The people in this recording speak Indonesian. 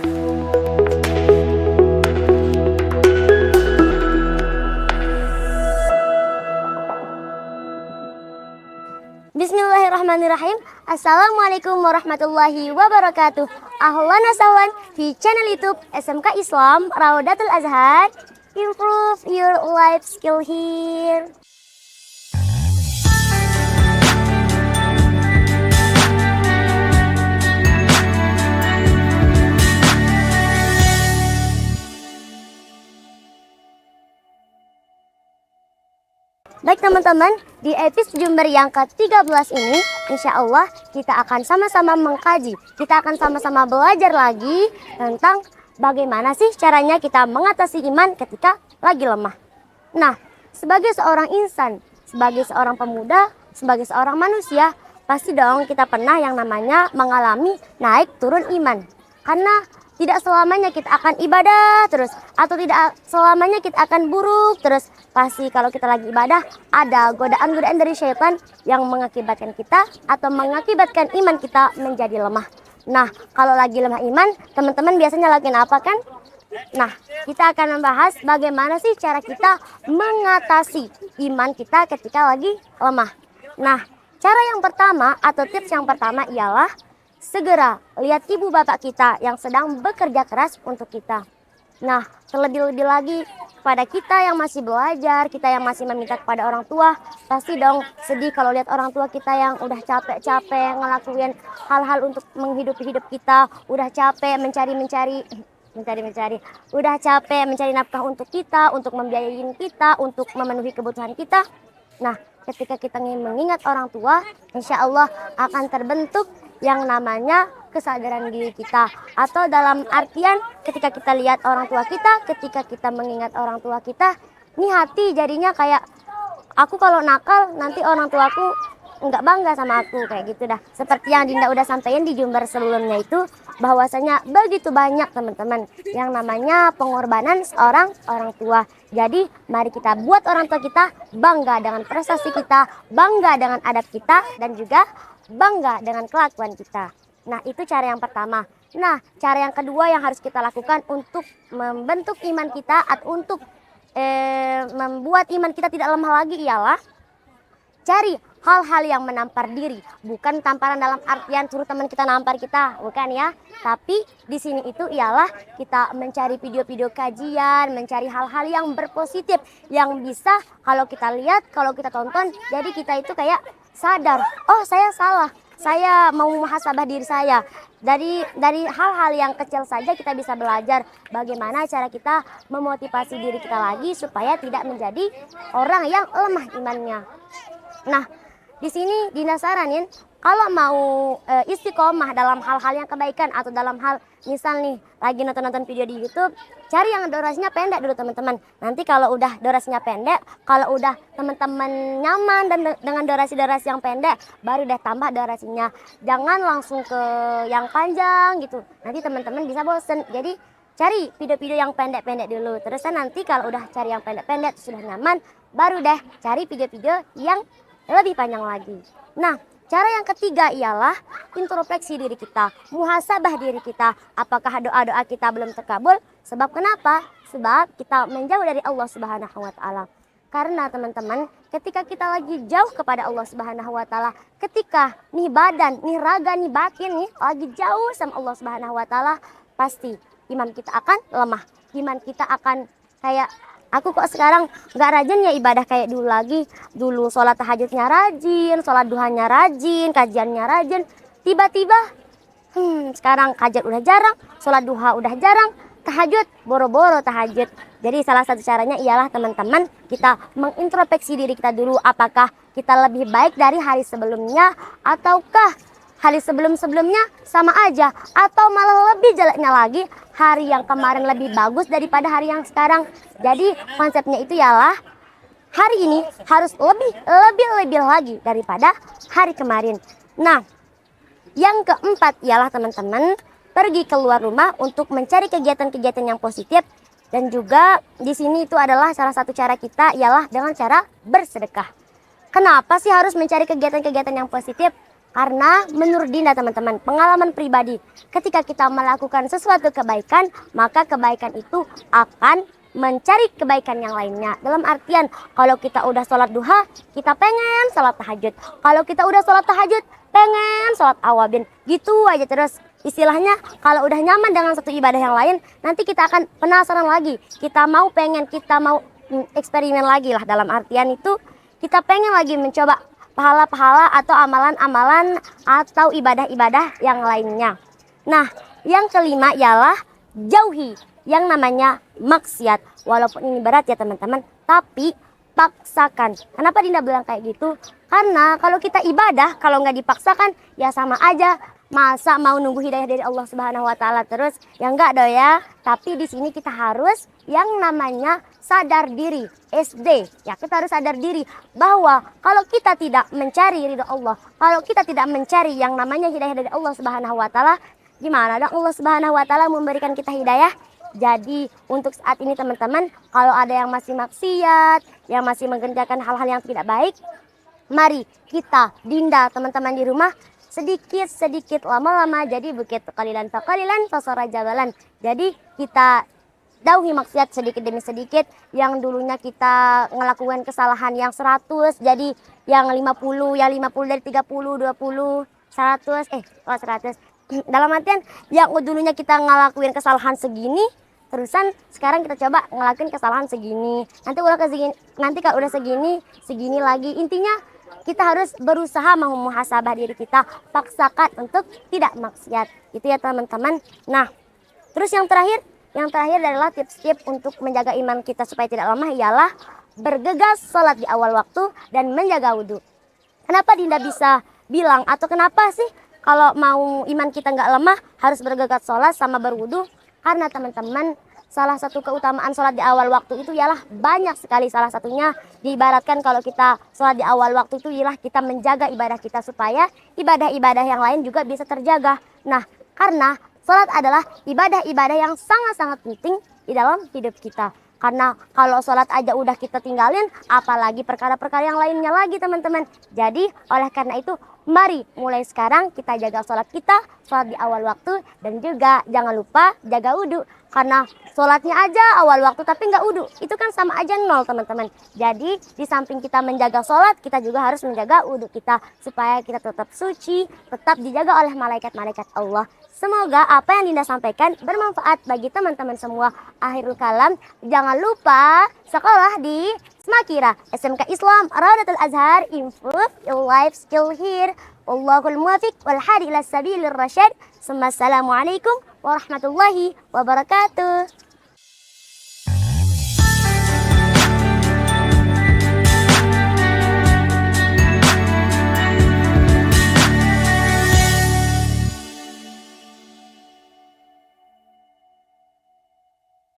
Bismillahirrahmanirrahim. Assalamualaikum warahmatullahi wabarakatuh. Ahlan wa sahlan di channel YouTube SMK Islam Raudatul Azhar. Improve your life skill here. Baik teman-teman, di episode Jumber yang ke-13 ini, insya Allah kita akan sama-sama mengkaji. Kita akan sama-sama belajar lagi tentang bagaimana sih caranya kita mengatasi iman ketika lagi lemah. Nah, sebagai seorang insan, sebagai seorang pemuda, sebagai seorang manusia, pasti dong kita pernah yang namanya mengalami naik turun iman. Karena tidak selamanya kita akan ibadah terus, atau tidak selamanya kita akan buruk terus. Pasti kalau kita lagi ibadah ada godaan-godaan dari syaitan yang mengakibatkan kita atau mengakibatkan iman kita menjadi lemah. Nah, kalau lagi lemah iman, teman-teman biasanya lakuin apa kan? Nah, kita akan membahas bagaimana sih cara kita mengatasi iman kita ketika lagi lemah. Nah, cara yang pertama atau tips yang pertama ialah segera lihat ibu bapak kita yang sedang bekerja keras untuk kita. Nah, terlebih-lebih lagi pada kita yang masih belajar, kita yang masih meminta kepada orang tua, pasti dong sedih kalau lihat orang tua kita yang udah capek-capek ngelakuin hal-hal untuk menghidupi hidup kita, udah capek mencari, udah capek mencari nafkah untuk kita, untuk membiayain kita, untuk memenuhi kebutuhan kita. Nah, ketika kita mengingat orang tua, insya Allah akan terbentuk yang namanya kesadaran diri kita. Atau dalam artian ketika kita lihat orang tua kita, ketika kita mengingat orang tua kita, nih hati jadinya kayak aku kalau nakal nanti orang tuaku nggak bangga sama aku, kayak gitu dah. Seperti yang Dinda udah sampaikan di Jumber sebelumnya itu, bahwasanya begitu banyak teman-teman yang namanya pengorbanan seorang orang tua. Jadi mari kita buat orang tua kita bangga dengan prestasi kita, bangga dengan adab kita, dan juga bangga dengan kelakuan kita. Nah, itu cara yang pertama. Nah, cara yang kedua yang harus kita lakukan untuk membentuk iman kita atau untuk membuat iman kita tidak lemah lagi ialah cari hal-hal yang menampar diri. Bukan tamparan dalam artian suruh teman kita nampar kita, bukan ya. Tapi di sini itu ialah kita mencari video-video kajian, mencari hal-hal yang berpositif, yang bisa kalau kita lihat, kalau kita tonton, jadi kita itu kayak sadar, oh saya salah, saya mau muhasabah diri saya. Dari hal-hal yang kecil saja kita bisa belajar bagaimana cara kita memotivasi diri kita lagi supaya tidak menjadi orang yang lemah imannya. Nah, di sini Dinda saranin kalau mau istiqomah dalam hal-hal yang kebaikan atau dalam hal misal nih lagi nonton video di YouTube, cari yang durasinya pendek dulu teman-teman. Nanti kalau udah durasinya pendek, kalau udah teman-teman nyaman dan dengan durasi-durasi yang pendek, baru deh tambah durasinya. Jangan langsung ke yang panjang gitu. Nanti teman-teman bisa bosen. Jadi cari video-video yang pendek-pendek dulu. Terus nanti kalau udah cari yang pendek-pendek sudah nyaman, baru deh cari video-video yang lebih panjang lagi. Nah, cara yang ketiga ialah introspeksi diri kita, muhasabah diri kita. Apakah doa-doa kita belum terkabul? Sebab kenapa? Sebab kita menjauh dari Allah Subhanahu wa taala. Karena teman-teman, ketika kita lagi jauh kepada Allah Subhanahu wa taala, ketika nih badan, nih raga, nih batin nih lagi jauh sama Allah Subhanahu wa taala, pasti iman kita akan lemah. Iman kita akan kayak, aku kok sekarang gak rajin ya ibadah kayak dulu lagi. Dulu sholat tahajudnya rajin, sholat duhanya rajin, kajiannya rajin. Tiba-tiba sekarang kajian udah jarang, sholat duha udah jarang, tahajud boro-boro tahajud. Jadi salah satu caranya ialah teman-teman kita mengintrospeksi diri kita dulu. Apakah kita lebih baik dari hari sebelumnya, ataukah hari sebelum-sebelumnya sama aja, atau malah lebih jeleknya lagi, hari yang kemarin lebih bagus daripada hari yang sekarang. Jadi konsepnya itu ialah hari ini harus lebih lagi daripada hari kemarin. Nah, yang keempat ialah teman-teman pergi keluar rumah untuk mencari kegiatan-kegiatan yang positif. Dan juga di sini itu adalah salah satu cara kita ialah dengan cara bersedekah. Kenapa sih harus mencari kegiatan-kegiatan yang positif? Karena menurut Dinda teman-teman, pengalaman pribadi, ketika kita melakukan sesuatu kebaikan, maka kebaikan itu akan mencari kebaikan yang lainnya. Dalam artian, kalau kita udah sholat duha, kita pengen sholat tahajud. Kalau kita udah sholat tahajud, pengen sholat awabin. Gitu aja terus. Istilahnya, kalau udah nyaman dengan satu ibadah yang lain, nanti kita akan penasaran lagi. Kita mau eksperimen lagi lah. Dalam artian itu, kita pengen lagi mencoba pahala-pahala atau amalan-amalan atau ibadah-ibadah yang lainnya. Nah, yang kelima ialah jauhi yang namanya maksiat. Walaupun ini berat ya teman-teman, tapi paksakan. Kenapa Dinda bilang kayak gitu? Karena kalau kita ibadah, kalau nggak dipaksakan, ya sama aja. Masa mau nunggu hidayah dari Allah Subhanahu wa Ta'ala terus? Ya enggak dong ya. Tapi di sini kita harus yang namanya sadar diri. SD, ya kita harus sadar diri bahwa kalau kita tidak mencari ridho Allah, kalau kita tidak mencari yang namanya hidayah dari Allah Subhanahu wa Ta'ala, gimana dong Allah Subhanahu wa Ta'ala memberikan kita hidayah? Jadi untuk saat ini teman-teman, kalau ada yang masih maksiat, yang masih mengerjakan hal-hal yang tidak baik, mari kita, Dinda, teman-teman di rumah, sedikit-sedikit lama-lama jadi bukit kalilan fasara jabalan. Jadi kita jauhi maksiat sedikit demi sedikit. Yang dulunya kita ngelakukan kesalahan yang 100 jadi yang 50, yang 50 dari 30, 20, 100, 100. Dalam artian yang dulunya kita ngelakuin kesalahan segini, terusan sekarang kita coba ngelakuin kesalahan segini. Nanti kalau udah segini lagi. Intinya kita harus berusaha memuhasabah diri kita, paksakan untuk tidak maksiat. Itu ya teman-teman. Nah, terus yang terakhir adalah tips-tips untuk menjaga iman kita supaya tidak lemah ialah bergegas sholat di awal waktu dan menjaga wudhu. Kenapa Dinda bisa bilang atau kenapa sih kalau mau iman kita nggak lemah harus bergegas sholat sama berwudhu? Karena teman-teman, salah satu keutamaan sholat di awal waktu itu ialah banyak sekali. Salah satunya diibaratkan kalau kita sholat di awal waktu itu ialah kita menjaga ibadah kita supaya ibadah-ibadah yang lain juga bisa terjaga. Nah, karena sholat adalah ibadah-ibadah yang sangat-sangat penting di dalam hidup kita. Karena kalau sholat aja udah kita tinggalin, apalagi perkara-perkara yang lainnya lagi teman-teman. Jadi oleh karena itu, mari mulai sekarang kita jaga sholat kita, sholat di awal waktu, dan juga jangan lupa jaga wudhu. Karena sholatnya aja awal waktu tapi nggak wudhu, itu kan sama aja nol teman-teman. Jadi di samping kita menjaga sholat, kita juga harus menjaga wudhu kita supaya kita tetap suci, tetap dijaga oleh malaikat-malaikat Allah. Semoga apa yang Dinda sampaikan bermanfaat bagi teman-teman semua. Akhirul kalam, jangan lupa sekolah di Semakira SMK Islam Raudatul Azhar. Improve your life skill here. Wallahul muwafiq wal hadi ila sabilir rasyad. Assalamualaikum warahmatullahi wabarakatuh.